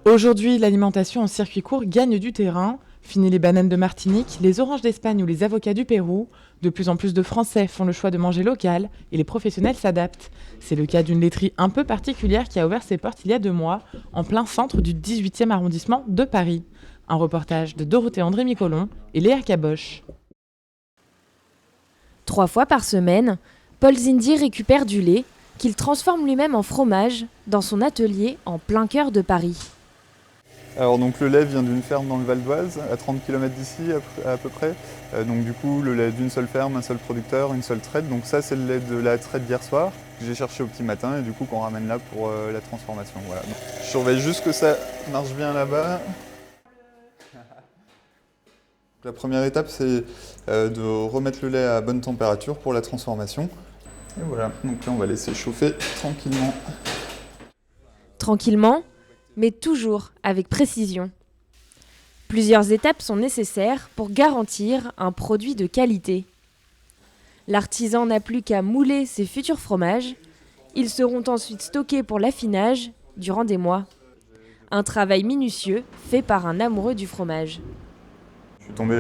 Aujourd'hui, l'alimentation en circuit court gagne du terrain. Fini les bananes de Martinique, les oranges d'Espagne ou les avocats du Pérou. De plus en plus de Français font le choix de manger local et les professionnels s'adaptent. C'est le cas d'une laiterie un peu particulière qui a ouvert ses portes il y a 2 mois, en plein centre du 18e arrondissement de Paris. Un reportage de Dorothée André-Micolon et Léa Caboche. 3 fois par semaine, Paul Zindi récupère du lait qu'il transforme lui-même en fromage dans son atelier en plein cœur de Paris. Alors donc le lait vient d'une ferme dans le Val d'Oise, à 30 km d'ici à peu près. Donc du coup le lait d'une seule ferme, un seul producteur, une seule traite. Donc ça c'est le lait de la traite d'hier soir que j'ai cherché au petit matin et du coup qu'on ramène là pour la transformation. Voilà. Donc, je surveille juste que ça marche bien là-bas. La première étape c'est de remettre le lait à bonne température pour la transformation. Et voilà, donc là on va laisser chauffer tranquillement. Tranquillement, mais toujours avec précision. Plusieurs étapes sont nécessaires pour garantir un produit de qualité. L'artisan n'a plus qu'à mouler ses futurs fromages. Ils seront ensuite stockés pour l'affinage durant des mois. Un travail minutieux fait par un amoureux du fromage. Je suis tombé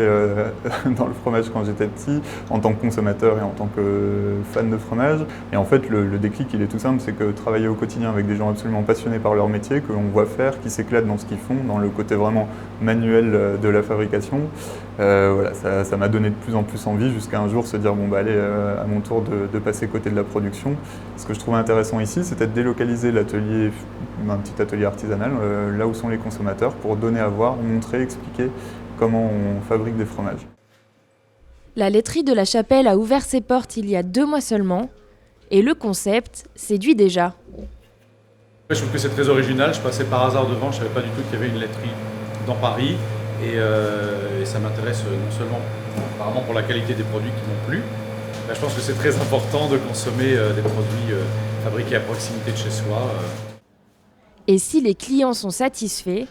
dans le fromage quand j'étais petit, en tant que consommateur et en tant que fan de fromage. Et en fait, le déclic, il est tout simple, c'est que travailler au quotidien avec des gens absolument passionnés par leur métier, que l'on voit faire, qui s'éclatent dans ce qu'ils font, dans le côté vraiment manuel de la fabrication, voilà, ça m'a donné de plus en plus envie jusqu'à un jour se dire bon bah allez, à mon tour de passer côté de la production. Ce que je trouvais intéressant ici, c'était de délocaliser l'atelier, un petit atelier artisanal, là où sont les consommateurs, pour donner à voir, montrer, expliquer comment on fabrique des fromages. La laiterie de la Chapelle a ouvert ses portes il y a 2 mois seulement et le concept séduit déjà. Je trouve que c'est très original, je passais par hasard devant, je ne savais pas du tout qu'il y avait une laiterie dans Paris et ça m'intéresse non seulement apparemment pour la qualité des produits qui m'ont plu, je pense que c'est très important de consommer des produits fabriqués à proximité de chez soi. Et si les clients sont satisfaits,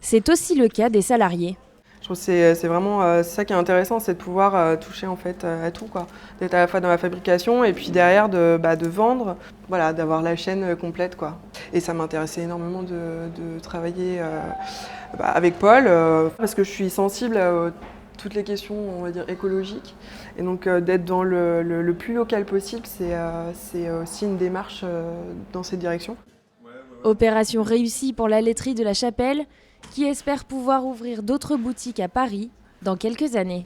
c'est aussi le cas des salariés. Je trouve que c'est vraiment ça qui est intéressant, c'est de pouvoir toucher en fait à tout, quoi. D'être à la fois dans la fabrication et puis derrière de vendre, voilà, d'avoir la chaîne complète, quoi. Et ça m'intéressait énormément de travailler avec Paul parce que je suis sensible à toutes les questions, on va dire, écologiques. Et donc d'être dans le plus local possible, c'est aussi une démarche dans cette direction. Opération réussie pour la laiterie de la Chapelle, qui espère pouvoir ouvrir d'autres boutiques à Paris dans quelques années.